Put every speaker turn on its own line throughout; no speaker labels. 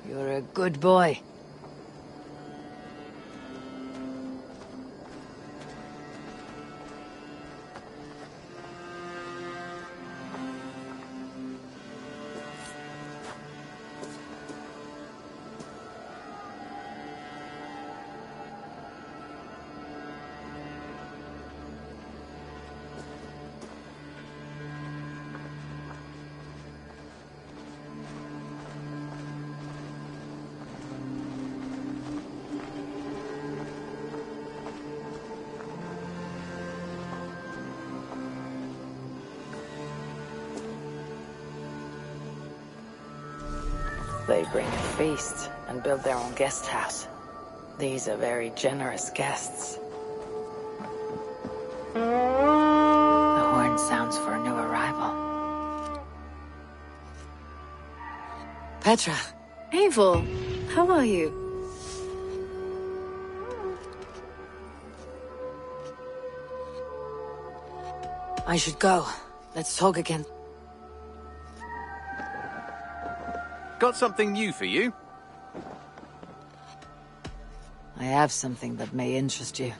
You're a good boy. They bring a feast and build their own guest house. These are very generous guests. The horn sounds for a new arrival.
Petra.
Abel, how are you?
I should go. Let's talk again.
Got something new for you?
I have something that may interest you.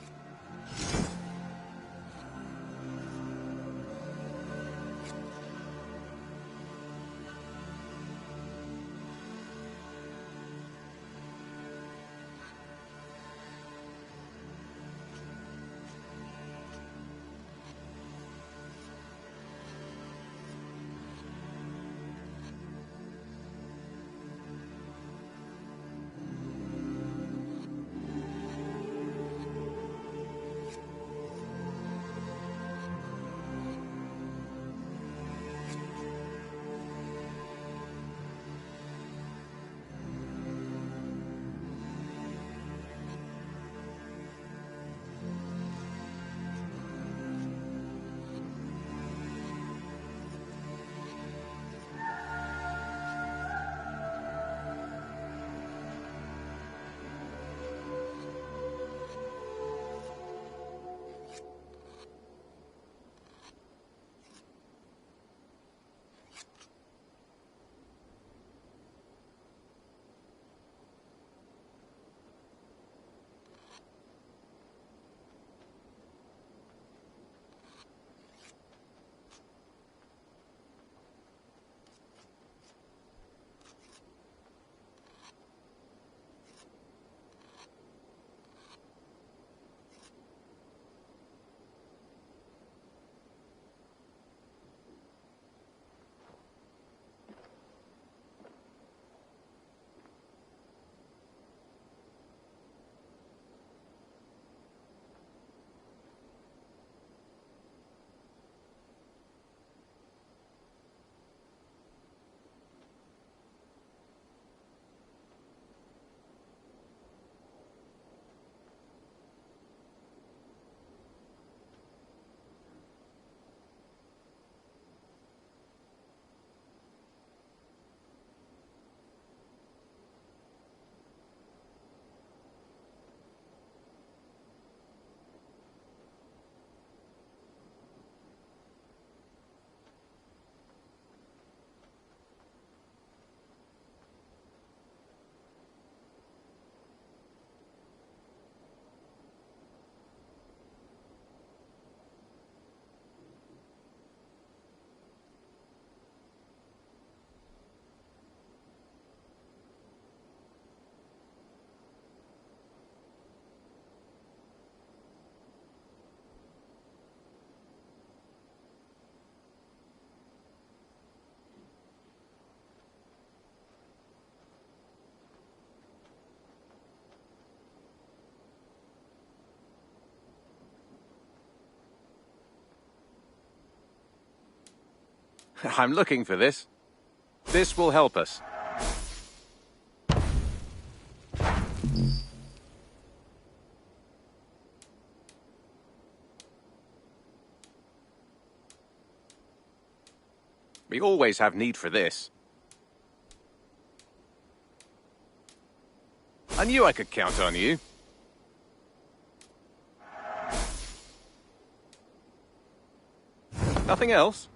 I'm looking for this. This will help us. We always have need for this. I knew I could count on you. Nothing else?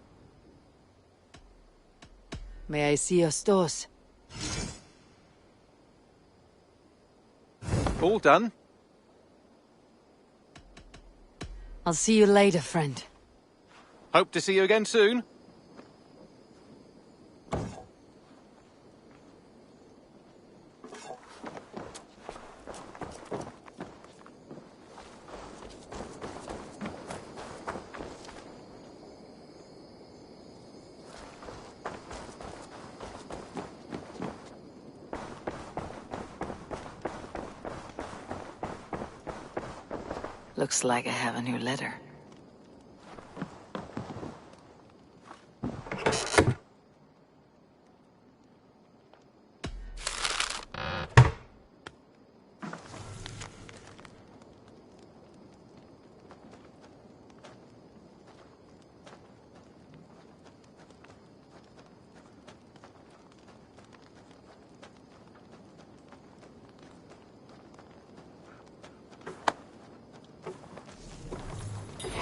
May I see your stores?
All done.
I'll see you later, friend.
Hope to see you again soon.
Looks like I have a new letter.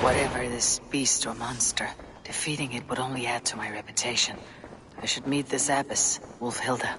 Whatever this beast or monster, defeating it would only add to my reputation. I should meet this abbess, Wolfhilda.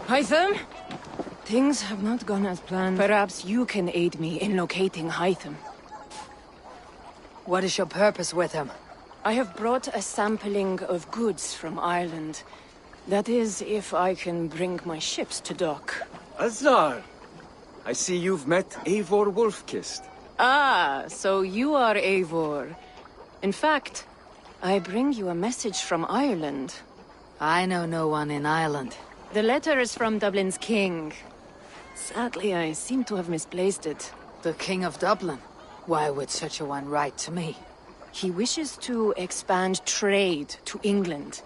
Hytham? Things have not gone as planned. Perhaps you can aid me in locating Hytham.
What is your purpose with him?
I have brought a sampling of goods from Ireland. That is, if I can bring my ships to dock.
Azar! I see you've met Eivor Wolfkist.
Ah, so you are Eivor. In fact, I bring you a message from Ireland.
I know no one in Ireland.
The letter is from Dublin's king. Sadly, I seem to have misplaced it.
The King of Dublin? Why would such a one write to me?
He wishes to expand trade to England.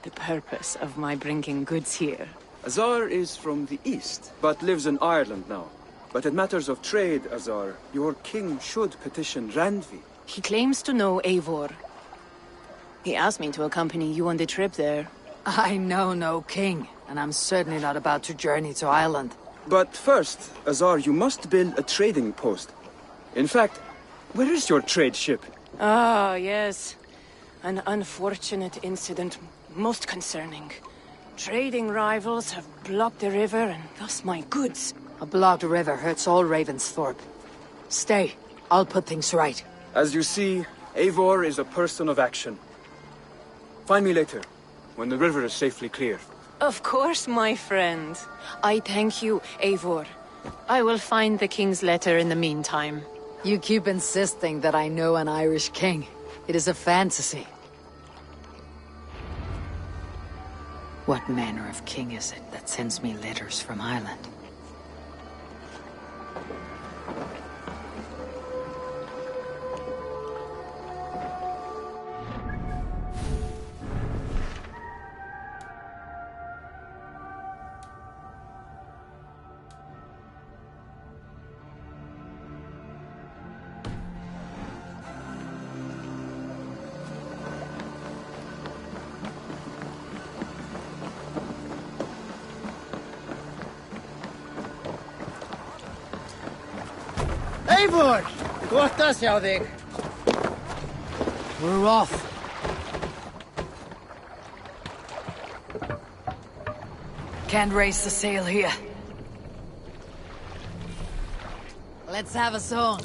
The purpose of my bringing goods here.
Azar is from the east, but lives in Ireland now. But in matters of trade, Azar, your king should petition Randvi.
He claims to know Eivor. He asked me to accompany you on the trip there.
I know no king, and I'm certainly not about to journey to Ireland.
But first, Azar, you must build a trading post. In fact, where is your trade ship?
Ah, yes. An unfortunate incident, most concerning. Trading rivals have blocked the river, and thus my goods.
A blocked river hurts all Ravensthorpe. Stay, I'll put things right.
As you see, Eivor is a person of action. Find me later, when the river is safely clear.
Of course, my friend. I thank you, Eivor. I will find the king's letter in the meantime.
You keep insisting that I know an Irish king. It is a fantasy.
What manner of king is it that sends me letters from Ireland?
Eivor! Gottas hjá þig.
We're off. Can't raise the sail here. Let's have a song.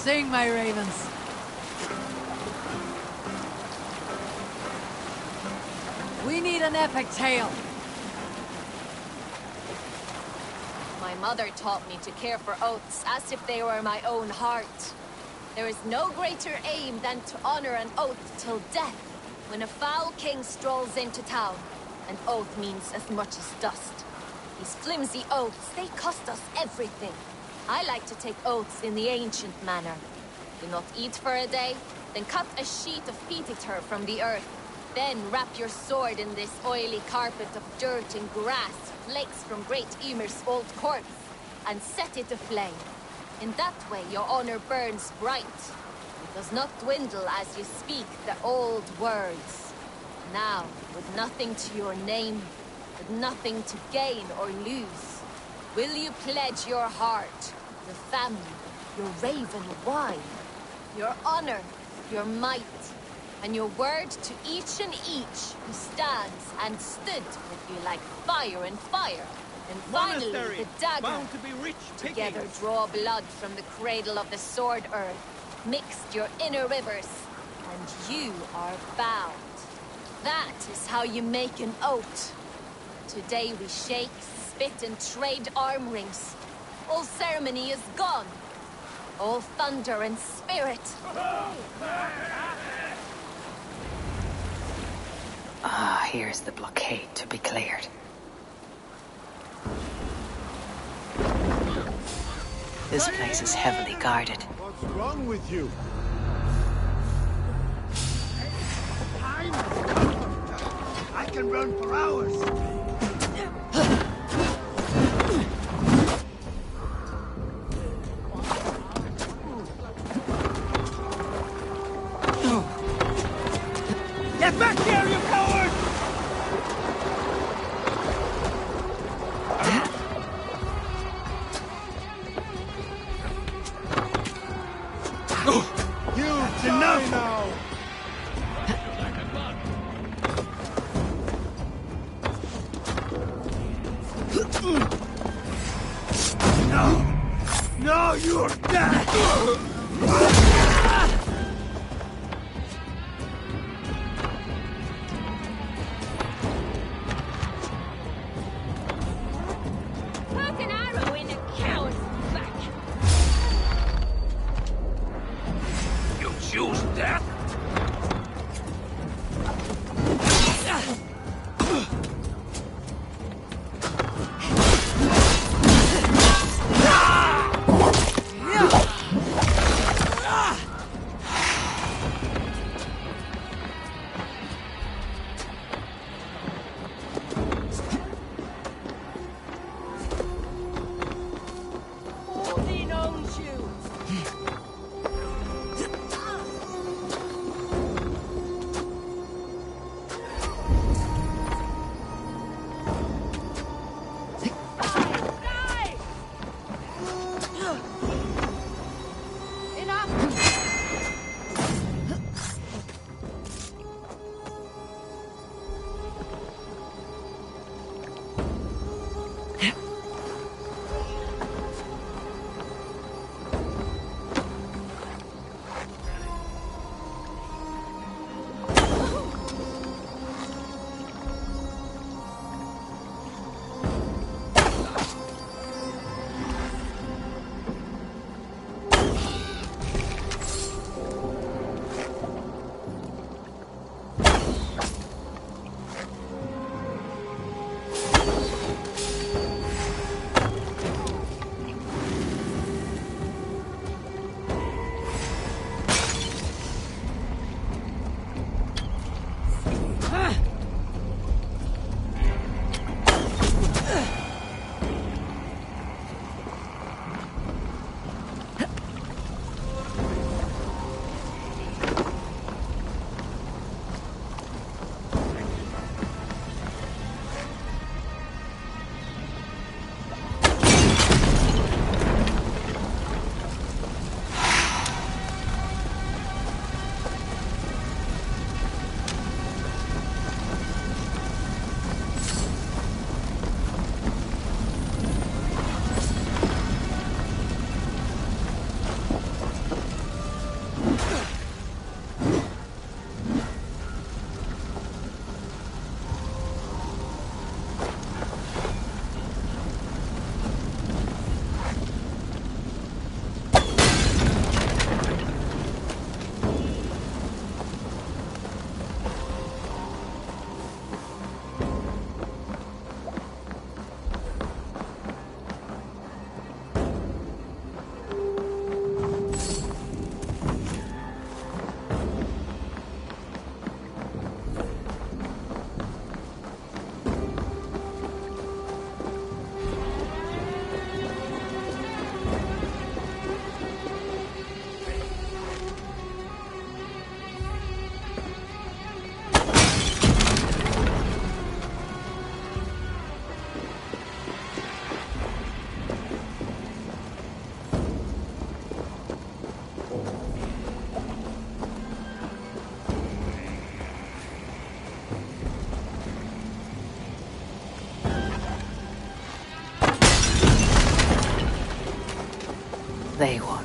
Sing, my ravens. We need an epic tale.
My mother taught me to care for oaths as if they were my own heart. There is no greater aim than to honor an oath till death. When a foul king strolls into town, an oath means as much as dust. These flimsy oaths, they cost us everything. I like to take oaths in the ancient manner. Do not eat for a day, then cut a sheet of peat eater from the earth. Then wrap your sword in this oily carpet of dirt and grass, flakes from Great Ymir's old corpse, and set it aflame. In that way your honor burns bright. It does not dwindle as you speak the old words. Now, with nothing to your name, with nothing to gain or lose, will you pledge your heart, your family, your raven wine, your honor, your might, and your word to each and each who stands and stood with you like fire and fire, and finally the dagger,
bound to be rich
together
pickings.
draw blood from the cradle of the sword earth, mixed your inner rivers, and you are bound. That is how you make an oath. Today we shake, spit, and trade arm rings. All ceremony is gone. All thunder and spirit.
Ah, here's the blockade to be cleared. This place is heavily guarded.
What's wrong with you?
I can run for hours. Get back here, you coward!
You
enough
now!
No, you're dead!
Put an arrow in a cow's back.
You choose death?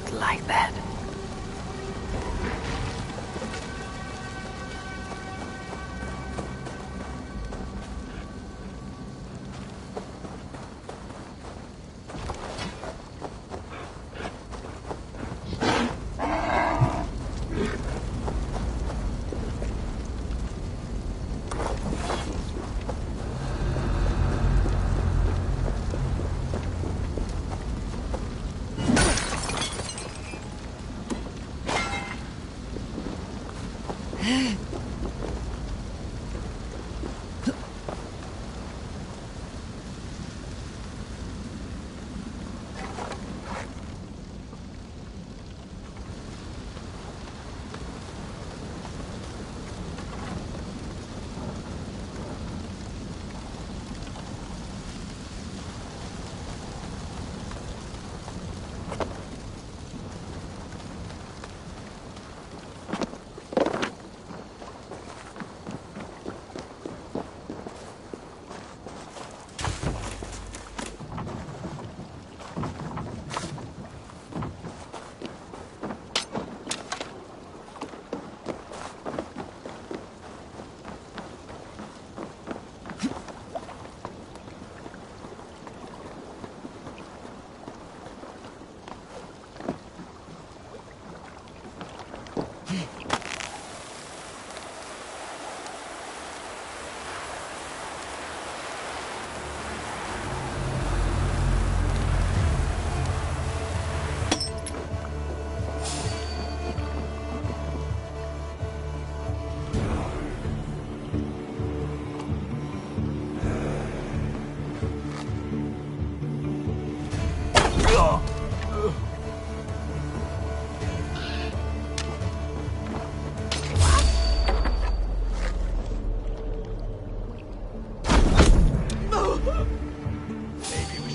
looked like that.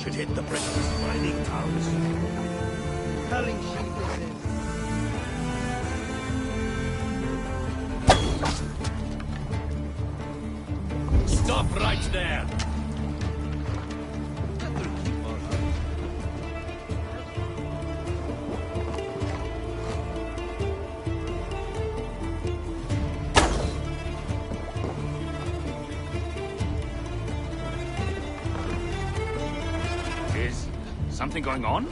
Hit the Britain's mining towns.
Culling sheep this is.
Stop right there! Is something going on?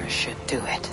should do it.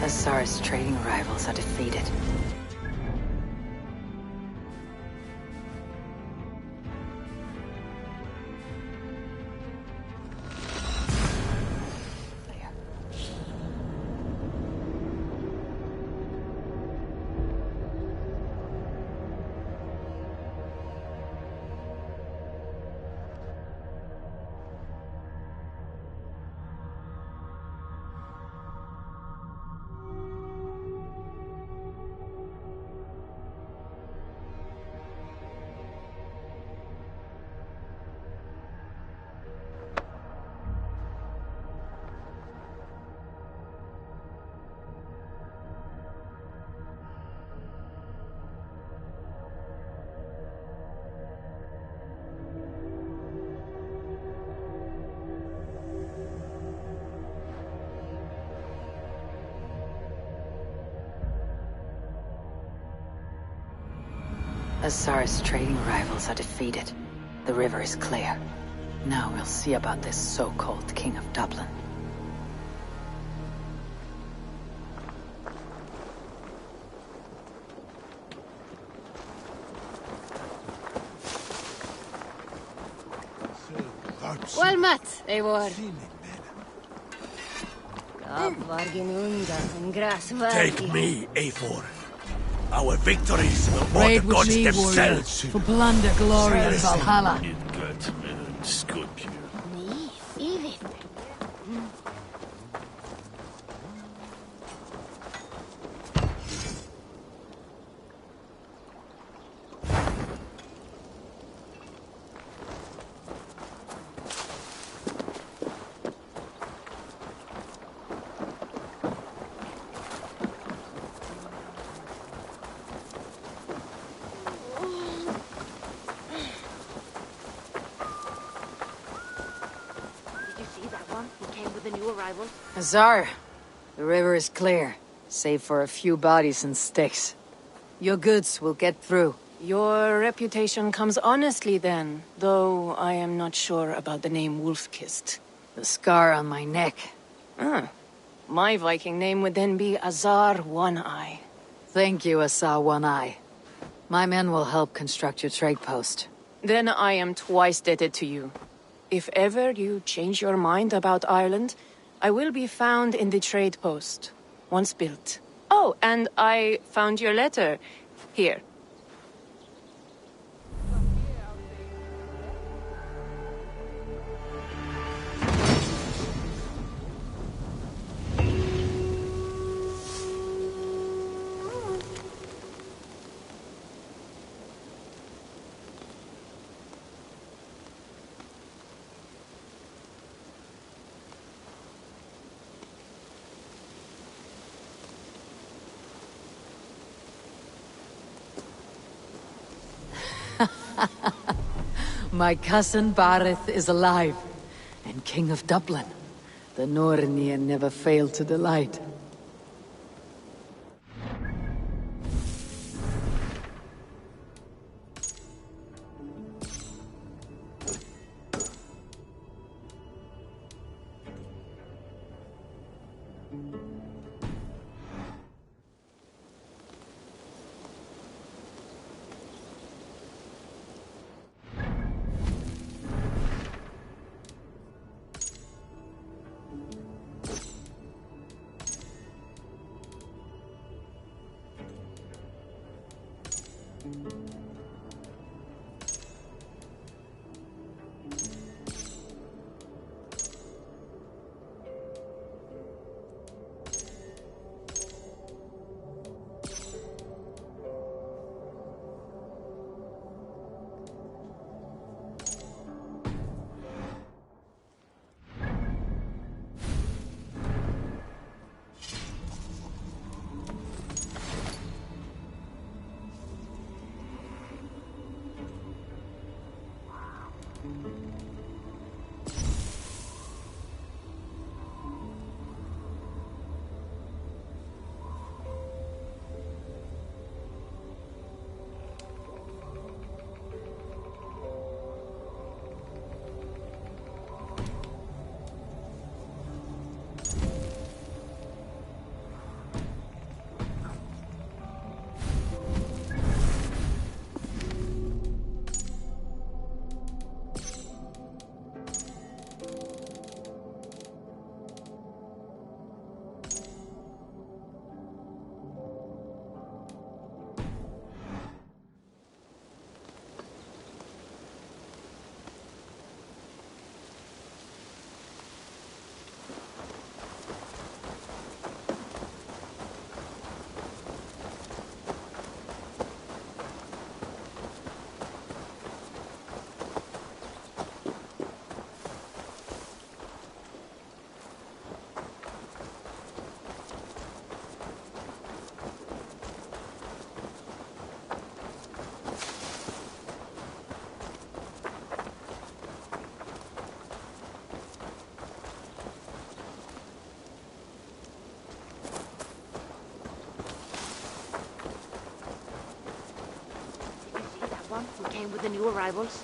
Azar's trading rivals are defeated. Azar's trading rivals are defeated. The river is clear. Now we'll see about this so-called King of Dublin.
Well met, Eivor.
Take me, Eivor. Our victories will brought
Raid
the
with
gods
me, warrior,
themselves.
for plunder, glory, and Valhalla. Azar, the river is clear, save for a few bodies and sticks. Your goods will get through.
Your reputation comes honestly then, though I am not sure about the name Wolf-Kissed.
The scar on my neck.
Ah, my Viking name would then be Azar One-Eye.
Thank you, Azar One-Eye. My men will help construct your trade post.
Then I am twice indebted to you. If ever you change your mind about Ireland, I will be found in the trade post, once built. Oh, and I found your letter. Here.
My cousin Barith is alive, and King of Dublin. The Nornir never failed to delight.
time with the new arrivals.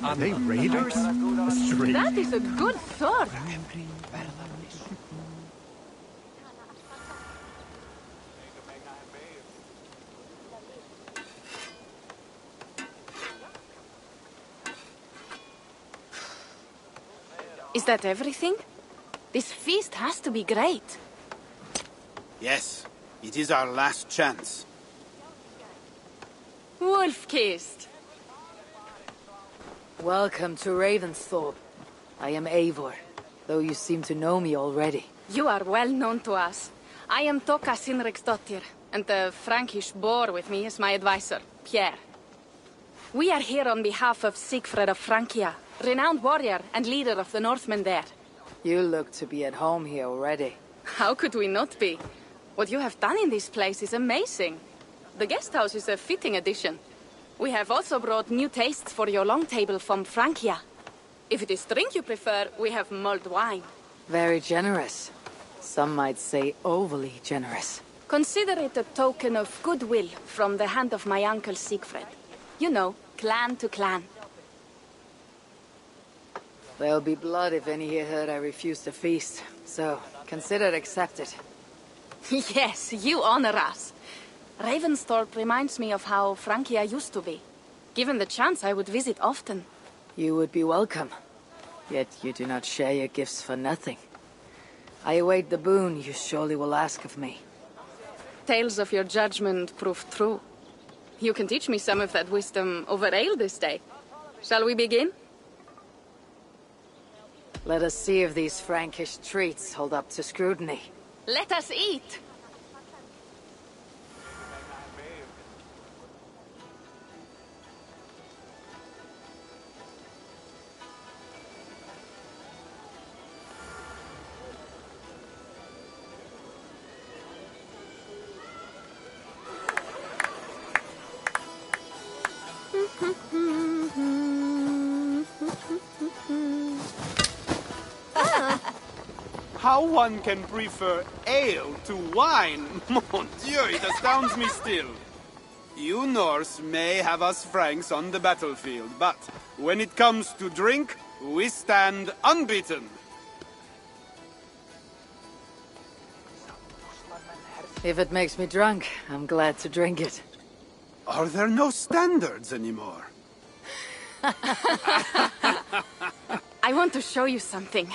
Are they
raiders? Strange.
That is a good sword.
Is that everything? This feast has to be great.
Yes, it is our last chance.
Wolf-kissed.
Welcome to Ravensthorpe. I am Eivor, though you seem to know me already.
You are well known to us. I am Toka Sinriksdottir, and the Frankish boar with me is my advisor, Pierre. We are here on behalf of Sigfred of Francia, renowned warrior and leader of the Northmen there.
You look to be at home here already.
How could we not be? What you have done in this place is amazing. The guest house is a fitting addition. We have also brought new tastes for your long table from Francia. If it is drink you prefer, we have mulled wine.
Very generous. Some might say overly generous.
Consider it a token of goodwill from the hand of my uncle Sigfred. You know, clan to clan.
There'll be blood if any here heard I refuse the feast, so consider it accepted.
Yes, you honor us. Ravensthorpe reminds me of how Francia used to be. Given the chance, I would visit often.
You would be welcome. Yet you do not share your gifts for nothing. I await the boon you surely will ask of me.
Tales of your judgment proved true. You can teach me some of that wisdom over ale this day. Shall we begin?
Let us see if these Frankish treats hold up to scrutiny.
Let us eat!
How one can prefer ale to wine? Mon Dieu, it astounds me still. You Norse may have us Franks on the battlefield, but when it comes to drink, we stand unbeaten.
If it makes me drunk, I'm glad to drink it.
Are there no standards anymore?
I want to show you something.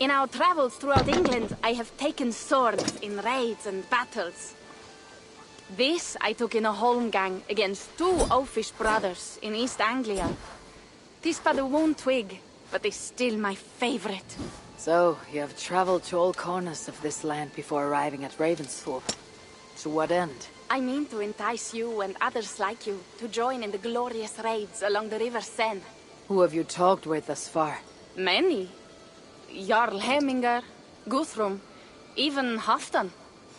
In our travels throughout England, I have taken swords in raids and battles. This I took in a holmgang against two oafish brothers in East Anglia. 'Tis but a worn twig, but is still my favorite.
So, you have traveled to all corners of this land before arriving at Ravensthorpe. To what end?
I mean to entice you and others like you to join in the glorious raids along the River Seine.
Who have you talked with thus far?
Many. Jarl Hemminger, Guthrum, even Halfdan.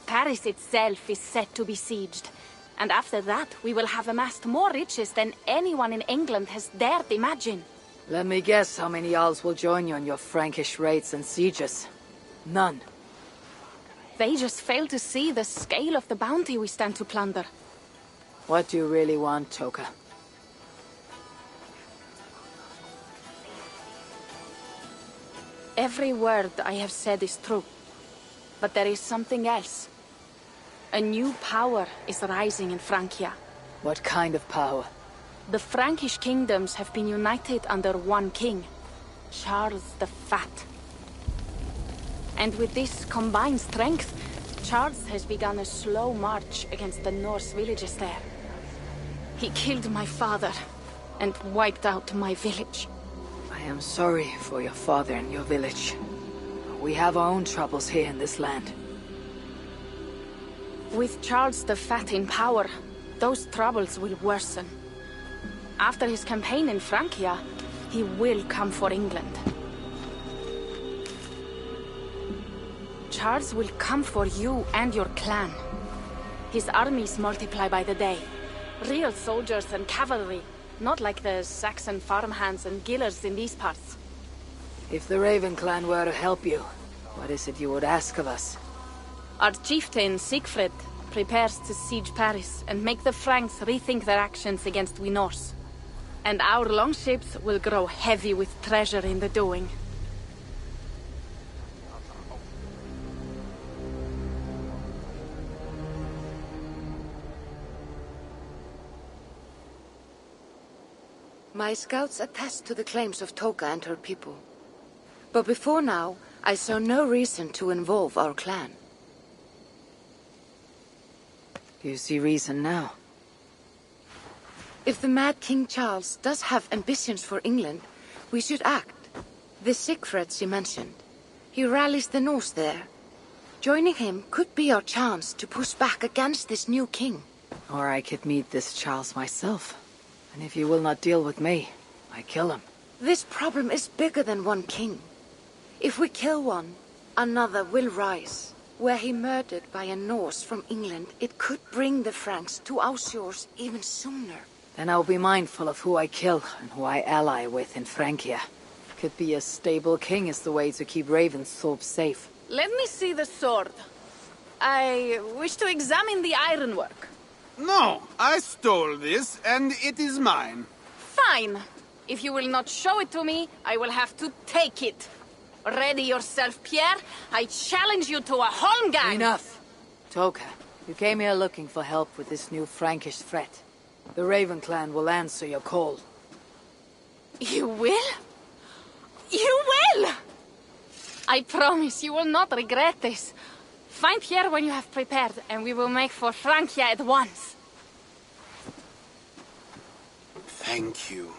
Paris itself is set to be sieged. And after that, we will have amassed more riches than anyone in England has dared imagine.
Let me guess how many Jarls will join you on your Frankish raids and sieges. None.
They just fail to see the scale of the bounty we stand to plunder.
What do you really want, Toka?
Every word I have said is true. But there is something else. A new power is rising in Francia.
What kind of power?
The Frankish kingdoms have been united under one king, Charles the Fat. And with this combined strength, Charles has begun a slow march against the Norse villages there. He killed my father and wiped out my village.
I am sorry for your father and your village. We have our own troubles here in this land.
With Charles the Fat in power, those troubles will worsen. After his campaign in Francia, he will come for England. Charles will come for you and your clan. His armies multiply by the day. Real soldiers and cavalry, not like the Saxon farmhands and gillers in these parts.
If the Raven clan were to help you, what is it you would ask of us?
Our chieftain, Siegfried, prepares to siege Paris and make the Franks rethink their actions against we Norse. And our longships will grow heavy with treasure in the doing.
My scouts attest to the claims of Toka and her people. But before now, I saw no reason to involve our clan.
Do you see reason now?
If the mad King Charles does have ambitions for England, we should act. The Siegfried you mentioned, he rallies the Norse there. Joining him could be our chance to push back against this new king.
Or I could meet this Charles myself. And if you will not deal with me, I kill him.
This problem is bigger than one king. If we kill one, another will rise. Were he murdered by a Norse from England, it could bring the Franks to our shores even sooner.
Then I'll be mindful of who I kill and who I ally with in Francia. Could be a stable king is the way to keep Ravensthorpe safe.
Let me see the sword. I wish to examine the ironwork.
No, I stole this, and it is mine.
Fine. If you will not show it to me, I will have to take it. Ready yourself, Pierre. I challenge you to a holmgang.
Enough. Toka, you came here looking for help with this new Frankish threat. The Raven clan will answer your call.
You will? You will! I promise you will not regret this. Find Pierre when you have prepared, and we will make for Francia at once.
Thank you.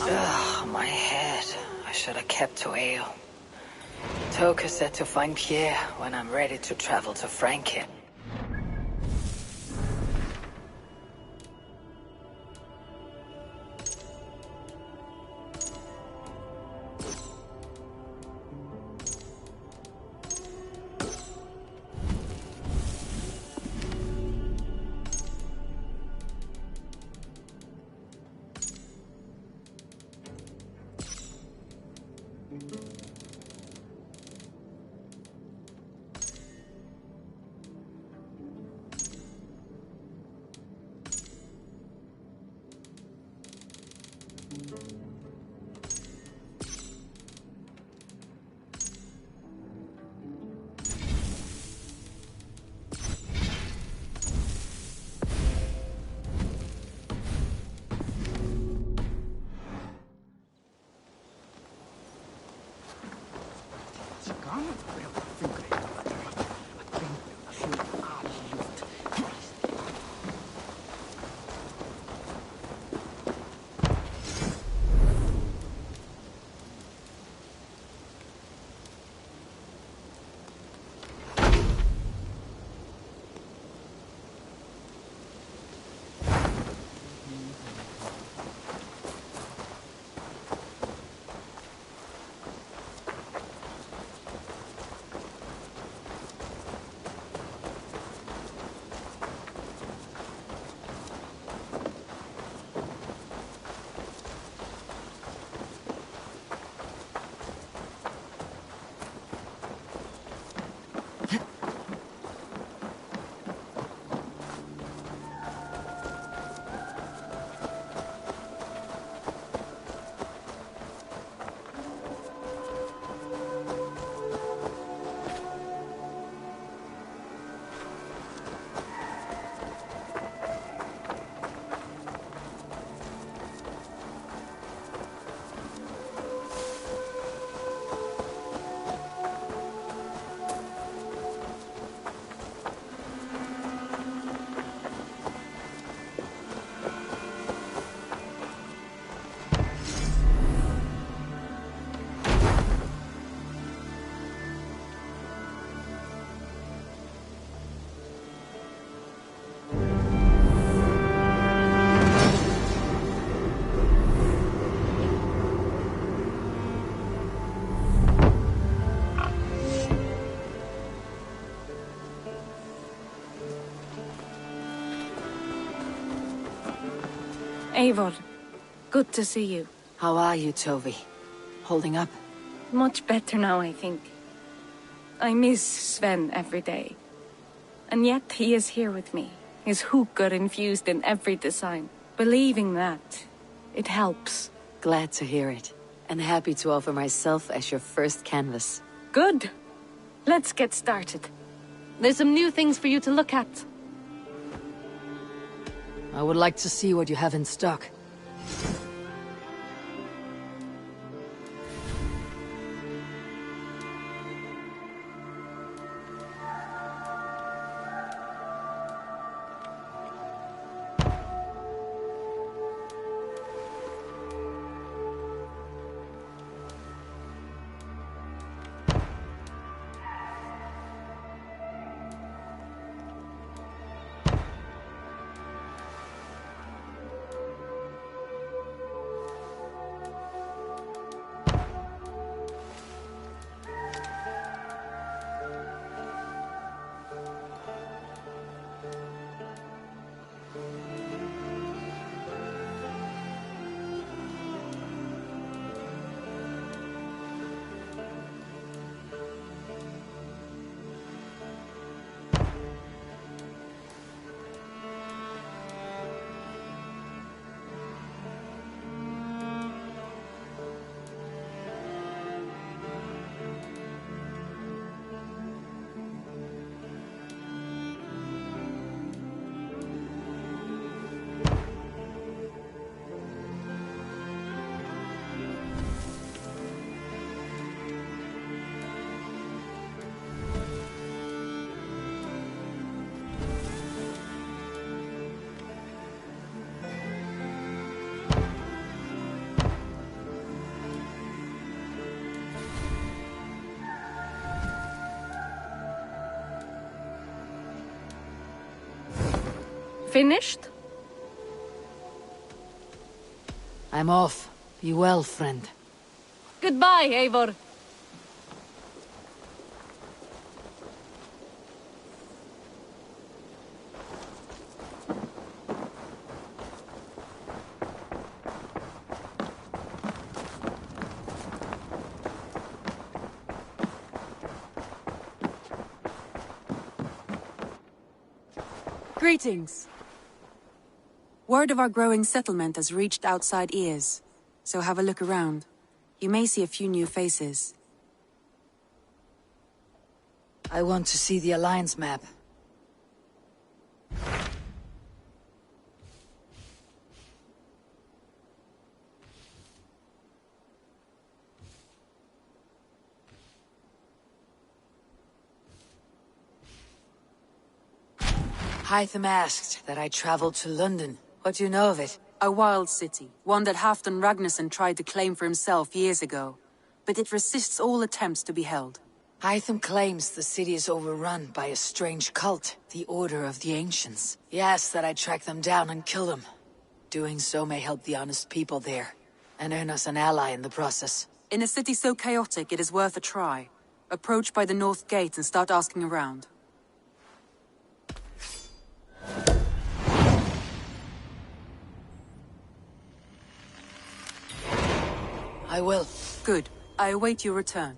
Ugh, my head. I should have kept to ale. Toka said to find Pierre when I'm ready to travel to Francia.
Eivor, good to see you.
How are you, Tovi? Holding up?
Much better now, I think. I miss Sven every day. And yet he is here with me, his hooker infused in every design. Believing that, it helps.
Glad to hear it. And happy to offer myself as your first canvas.
Good. Let's get started. There's some new things for you to look at.
I would like to see what you have in stock.
Finished?
I'm off. Be well, friend.
Goodbye, Eivor.
Greetings. Word of our growing settlement has reached outside ears, so have a look around. You may see a few new faces.
I want to see the Alliance map. Hytham asked that I travel to London. What do you know of it?
A wild city, one that Halfdan Ragnarsson tried to claim for himself years ago. But it resists all attempts to be held.
Hytham claims the city is overrun by a strange cult, the Order of the Ancients. He asks that I track them down and kill them. Doing so may help the honest people there, and earn us an ally in the process.
In a city so chaotic, it is worth a try. Approach by the North Gate and start asking around.
I will.
Good. I await your return.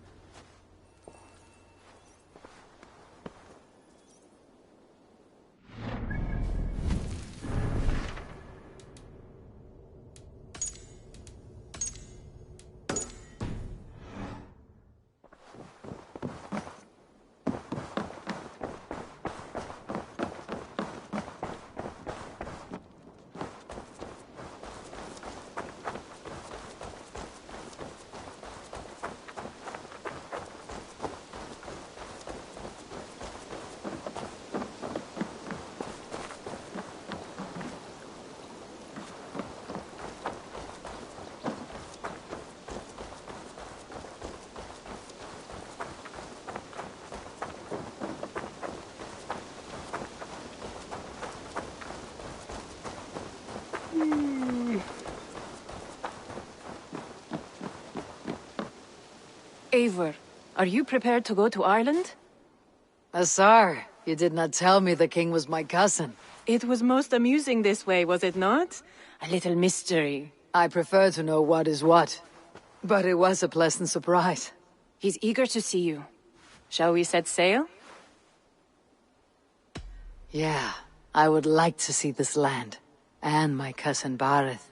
Eivor, are you prepared to go to Ireland?
Asar, you did not tell me the king was my cousin.
It was most amusing this way, was it not? A little mystery.
I prefer to know what is what. But it was a pleasant surprise.
He's eager to see you. Shall we set sail?
Yeah, I would like to see this land. And my cousin Bareth.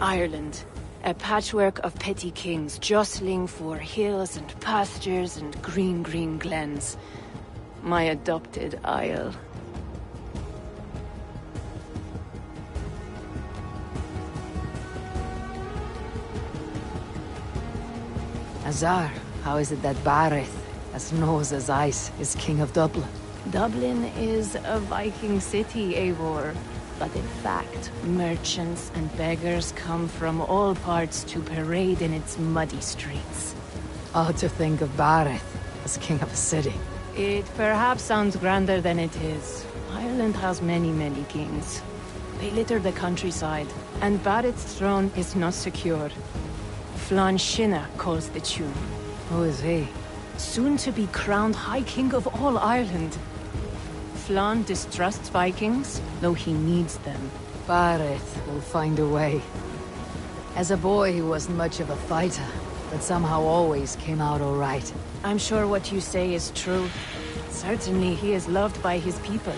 Ireland. A patchwork of petty kings jostling for hills and pastures and green glens. My adopted isle.
Azar, how is it that Bareth, as nose as ice, is king of Dublin?
Dublin is a Viking city, Eivor. But in fact, merchants and beggars come from all parts to parade in its muddy streets.
Odd to think of Bareth as king of a city.
It perhaps sounds grander than it is. Ireland has many kings. They litter the countryside, and Bareth's throne is not secure. Flann Sinna calls the tune.
Who is he?
Soon to be crowned High King of all Ireland. Flann distrusts Vikings, though he needs them.
Bareth will find a way. As a boy, he wasn't much of a fighter, but somehow always came out all right.
I'm sure what you say is true. Certainly he is loved by his people.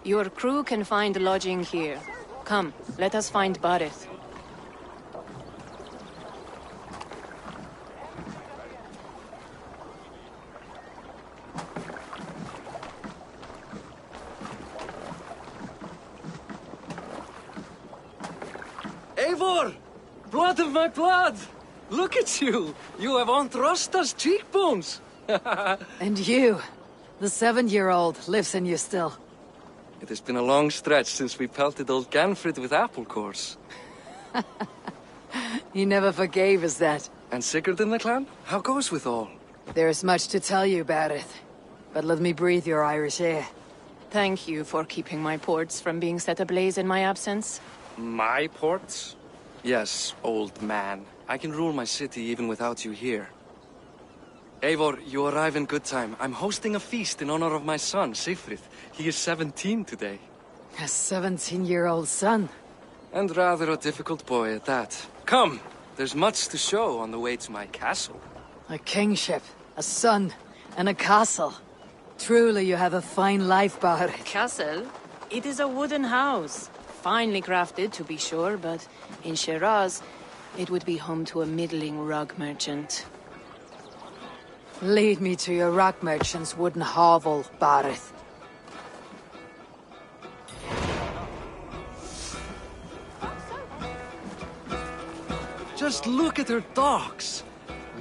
Your crew can find lodging here. Come, let us find Barith.
Eivor! Blood of my blood! Look at you! You have Aunt Rosta's cheekbones!
And you, the 7-year-old, lives in you still.
It has been a long stretch since we pelted old Ganfrid with apple cores.
He never forgave us that.
And Sigurd in the clan? How goes with all?
There is much to tell you, Barith. But let me breathe your Irish air.
Thank you for keeping my ports from being set ablaze in my absence.
My ports? Yes, old man. I can rule my city even without you here. Eivor, you arrive in good time. I'm hosting a feast in honor of my son, Sigfrid. He is 17 today.
A 17-year-old son?
And rather a difficult boy at that. Come! There's much to show on the way to my castle.
A kingship, a son, and a castle. Truly you have a fine life, Barith.
Castle? It is a wooden house. Finely crafted, to be sure, but in Shiraz, it would be home to a middling rug merchant.
Lead me to your rock merchant's wooden hovel, Barith.
Just look at her docks.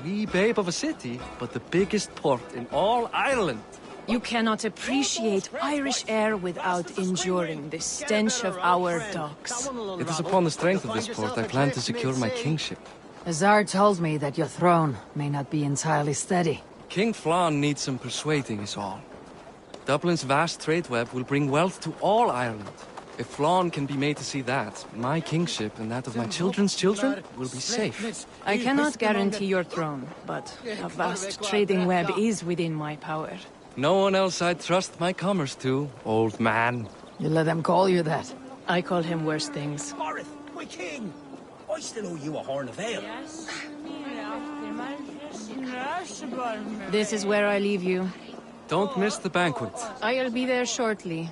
Wee babe of a city, but the biggest port in all Ireland.
You cannot appreciate Irish air without enduring the stench of our docks.
It is upon the strength of this port I plan to secure my kingship.
Azar told me that your throne may not be entirely steady.
King Flann needs some persuading is all. Dublin's vast trade web will bring wealth to all Ireland. If Flann can be made to see that, my kingship and that of my children's children will be safe.
I cannot guarantee your throne, but a vast trading web is within my power.
No one else I'd trust my commerce to, old man.
You let them call you that?
I call him worse things.
Barith, my king! I still owe you a horn of ale.
This is where I leave you.
Don't miss the banquet.
I'll be there shortly.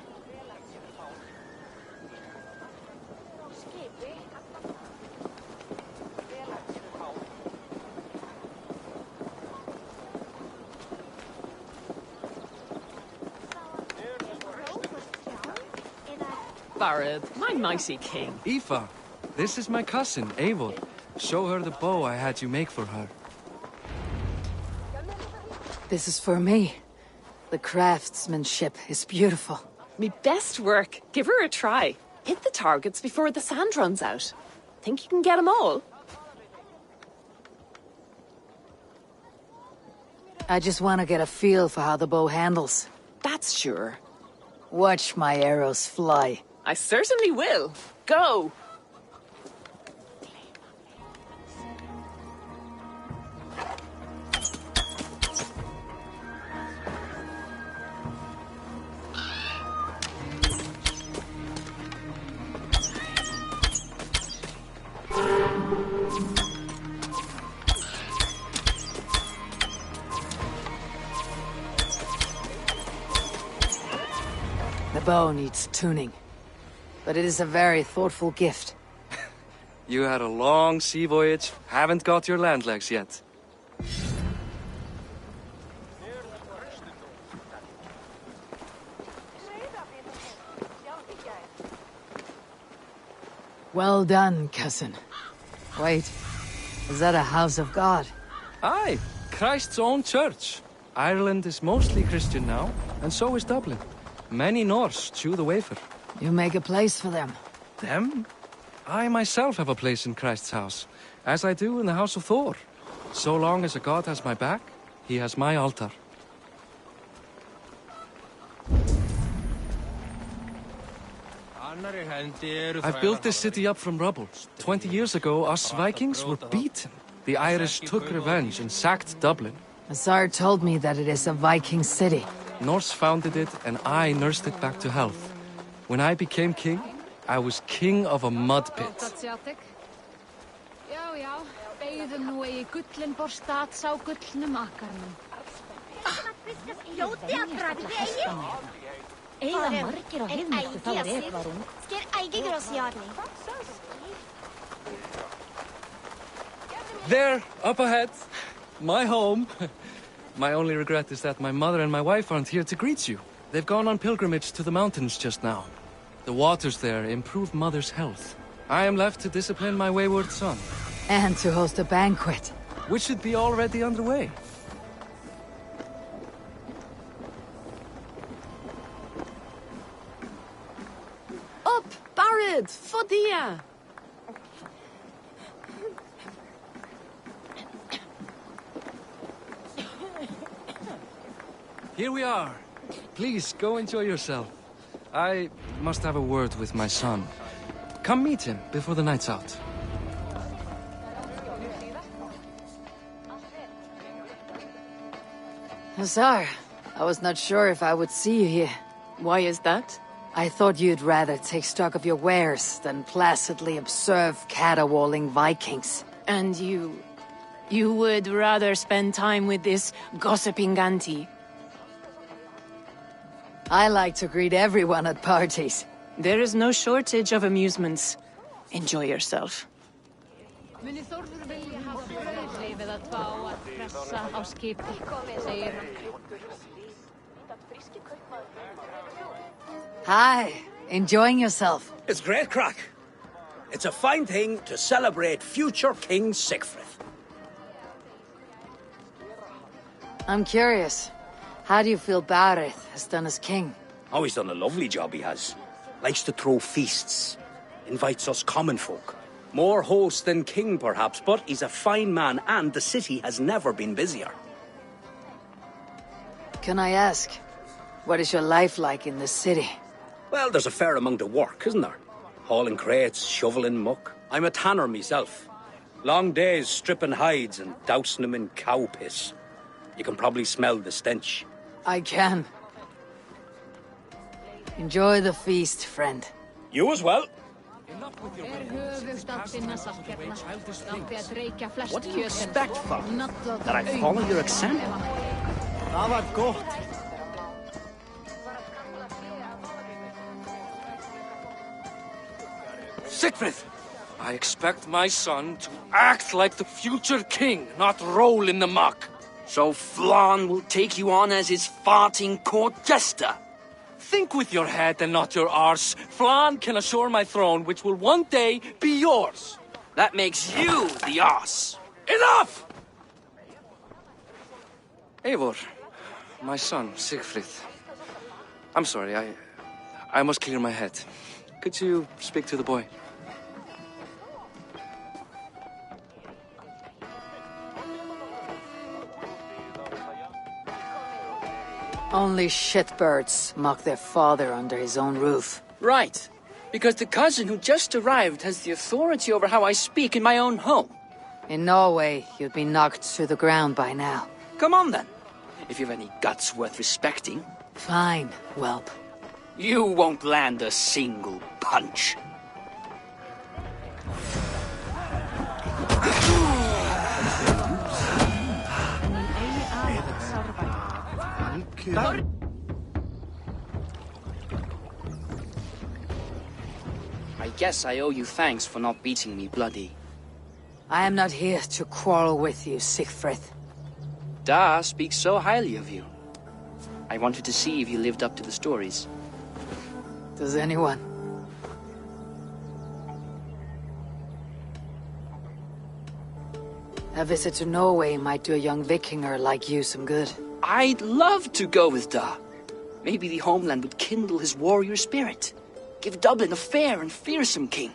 Barith, my nicey king.
Aoife, this is my cousin, Eivor. Show her the bow I had you make for her.
This is for me. The craftsmanship is beautiful.
Me best work. Give her a try. Hit the targets before the sand runs out. Think you can get them all?
I just want to get a feel for how the bow handles.
That's sure.
Watch my arrows fly.
I certainly will. Go!
The bow needs tuning. But it is a very thoughtful gift.
You had a long sea voyage, haven't got your land legs yet.
Well done, cousin. Wait, is that a house of God?
Aye, Christ's own church. Ireland is mostly Christian now, and so is Dublin. Many Norse chew the wafer.
You make a place for them.
Them? I myself have a place in Christ's house, as I do in the house of Thor. So long as a god has my back, he has my altar. I've built this city up from rubble. 20 years ago, us Vikings were beaten. The Irish took revenge and sacked Dublin.
Azar told me that it is a Viking city.
Norse founded it, and I nursed it back to health. When I became king, I was king of a mud pit. There, up ahead. My home. My only regret is that my mother and my wife aren't here to greet you. They've gone on pilgrimage to the mountains just now. The waters there improve Mother's health. I am left to discipline my wayward son.
And to host a banquet.
Which should be already underway.
Up, Barrett, Fodia!
Here we are. Please, go enjoy yourself. I must have a word with my son. Come meet him before the night's out.
Hussar, I was not sure if I would see you here.
Why is that?
I thought you'd rather take stock of your wares than placidly observe caterwauling Vikings.
And you... you would rather spend time with this gossiping auntie?
I like to greet everyone at parties.
There is no shortage of amusements. Enjoy yourself.
Hi, enjoying yourself?
It's great crack. It's a fine thing to celebrate future King Sigfrid.
I'm curious. How do you feel Barrett has done as king?
Oh, he's done a lovely job, he has. Likes to throw feasts. Invites us common folk. More host than king, perhaps, but he's a fine man, and the city has never been busier.
Can I ask, what is your life like in the city?
Well, there's a fair amount of work, isn't there? Hauling crates, shoveling muck. I'm a tanner myself. Long days stripping hides and dousing them in cow piss. You can probably smell the stench.
I can. Enjoy the feast, friend.
You as well. What do you expect, father? That I follow your example? I've got.
Sigfrid! I expect my son to act like the future king, not roll in the muck.
So Flann will take you on as his farting court jester?
Think with your head and not your arse. Flann can assure my throne, which will one day be yours.
That makes you the arse.
Enough! Eivor, my son, Sigfrid. I'm sorry, I must clear my head. Could you speak to the boy?
Only shitbirds mock their father under his own roof.
Right. Because the cousin who just arrived has the authority over how I speak in my own home.
In Norway, you'd be knocked to the ground by now.
Come on then. If you've any guts worth respecting.
Fine, whelp.
You won't land a single punch. I guess I owe you thanks for not beating me bloody.
I am not here to quarrel with you, Sigfrid.
Da speaks so highly of you. I wanted to see if you lived up to the stories.
Does anyone? A visit to Norway might do a young Vikinger like you some good.
I'd love to go with Da. Maybe the homeland would kindle his warrior spirit. Give Dublin a fair and fearsome king.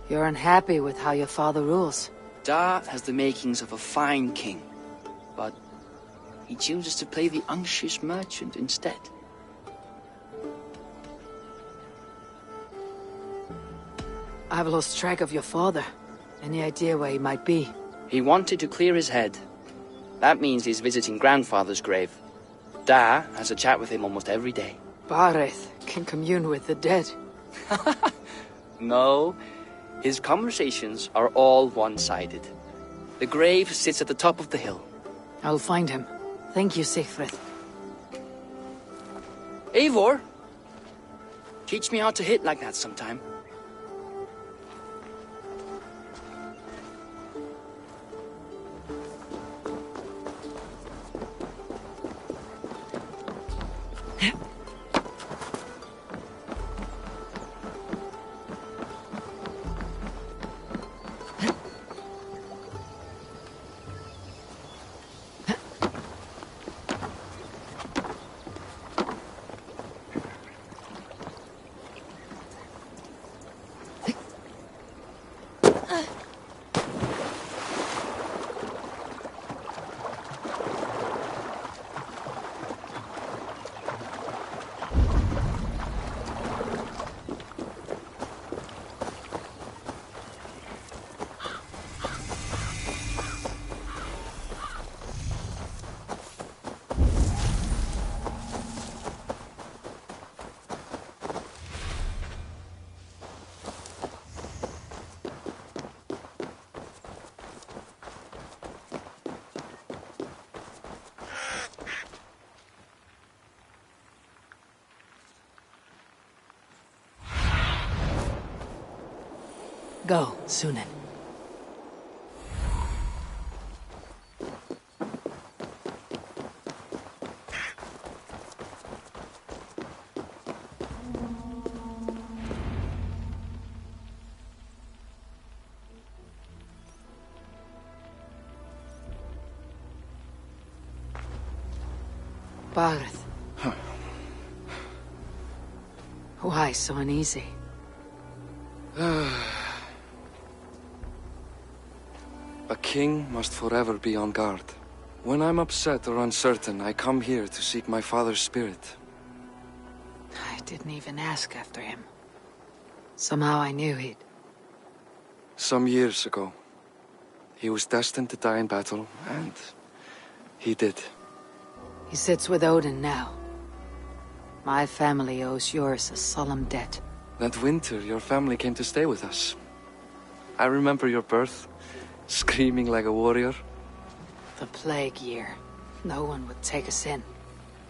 You're unhappy with how your father rules.
Da has the makings of a fine king, but he chooses to play the unctuous merchant instead.
I've lost track of your father. Any idea where he might be?
He wanted to clear his head. That means he's visiting grandfather's grave. Da has a chat with him almost every day.
Barrett can commune with the dead.
No, his conversations are all one-sided. The grave sits at the top of the hill.
I'll find him. Thank you, Sigfrid.
Eivor, teach me how to hit like that sometime.
Go, Sunan. Barth. Why so uneasy?
A king must forever be on guard. When I'm upset or uncertain, I come here to seek my father's spirit.
I didn't even ask after him. Somehow I knew he'd...
Some years ago, he was destined to die in battle, and he did.
He sits with Odin now. My family owes yours a solemn debt.
That winter, your family came to stay with us. I remember your birth, screaming like a warrior.
The plague year. No one would take us in.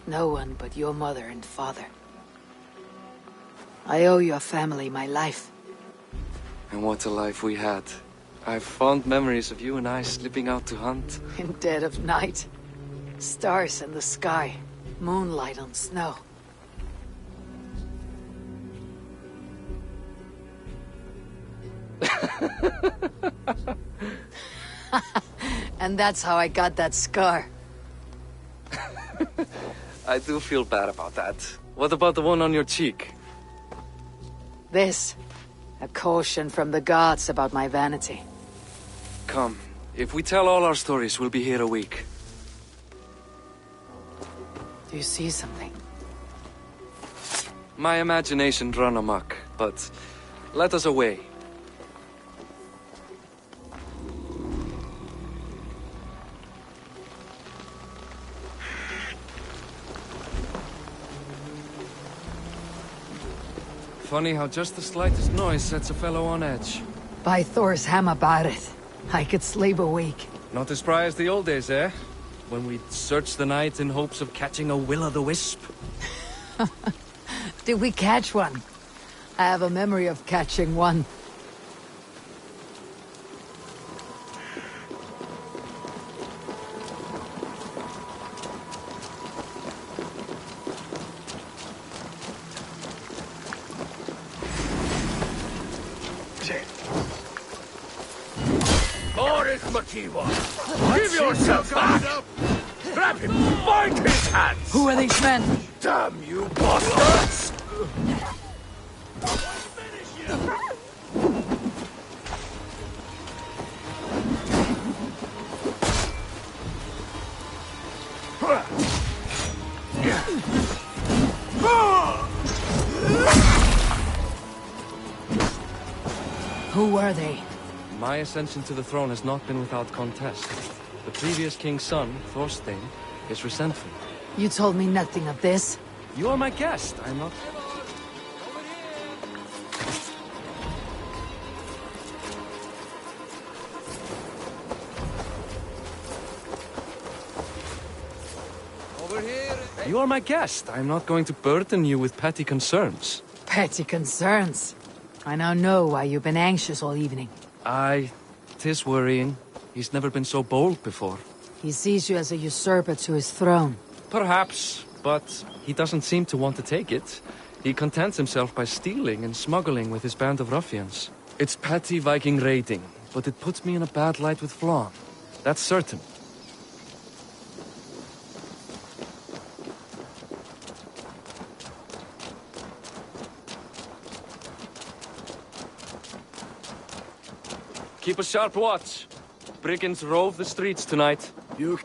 No one but your mother and father. I owe your family my life.
And what a life we had. I have fond memories of you and I slipping out to hunt.
In dead of night. Stars in the sky. Moonlight on snow. And that's how I got that scar.
I do feel bad about that. What about the one on your cheek?
This. A caution from the gods about my vanity.
Come, if we tell all our stories, we'll be here a week.
Do you see something?
My imagination run amok, but let us away. Funny how just the slightest noise sets a fellow on edge.
By Thor's hammer, Barith. I could sleep a week.
Not as spry as the old days, eh? When we'd search the night in hopes of catching a will-o'-the-wisp.
Did we catch one? I have a memory of catching one.
Give yourself back! Grab him! Bind his hands!
Who are these men?
Damn you bastards!
Who were they?
My ascension to the throne has not been without contest. The previous king's son, Thorstein, is resentful.
You told me nothing of this.
You are my guest. I'm not...
Over here!
You are my guest. I'm not going to burden you with petty concerns.
Petty concerns. I now know why you've been anxious all evening.
Aye, 'tis worrying. He's never been so bold before.
He sees you as a usurper to his throne.
Perhaps, but he doesn't seem to want to take it. He contents himself by stealing and smuggling with his band of ruffians. It's petty Viking raiding, but it puts me in a bad light with Flann. That's certain. Keep a sharp watch. Brigands rove the streets tonight.
You...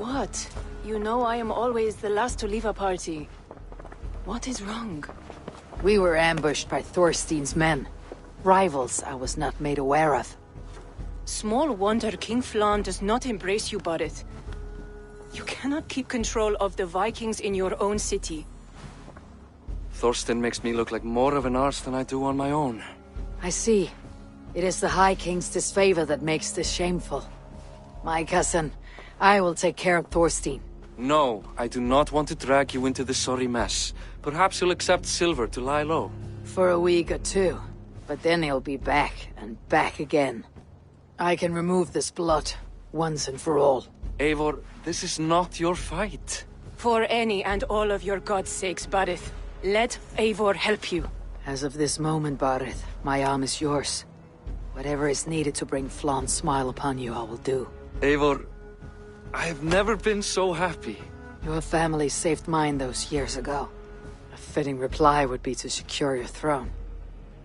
What? You know I am always the last to leave a party. What is wrong?
We were ambushed by Thorstein's men. Rivals I was not made aware of.
Small wonder King Flann does not embrace you, Barrett. You cannot keep control of the Vikings in your own city.
Thorstein makes me look like more of an arse than I do on my own.
I see. It is the High King's disfavor that makes this shameful. My cousin, I will take care of Thorstein.
No, I do not want to drag you into this sorry mess. Perhaps you'll accept silver to lie low.
For a week or two. But then he'll be back, and back again. I can remove this blot, once and for all.
Eivor, this is not your fight.
For any and all of your god's sakes, Barrett, let Eivor help you.
As of this moment, Barrett, my arm is yours. Whatever is needed to bring Flann's smile upon you, I will do.
Eivor, I have never been so happy.
Your family saved mine those years ago. A fitting reply would be to secure your throne.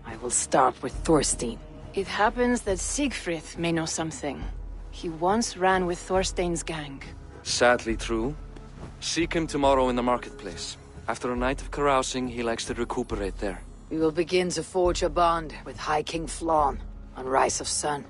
I will start with Thorstein.
It happens that Siegfried may know something. He once ran with Thorstein's gang.
Sadly true. Seek him tomorrow in the marketplace. After a night of carousing, he likes to recuperate there.
We will begin to forge a bond with High King Flann on Rise of Sun.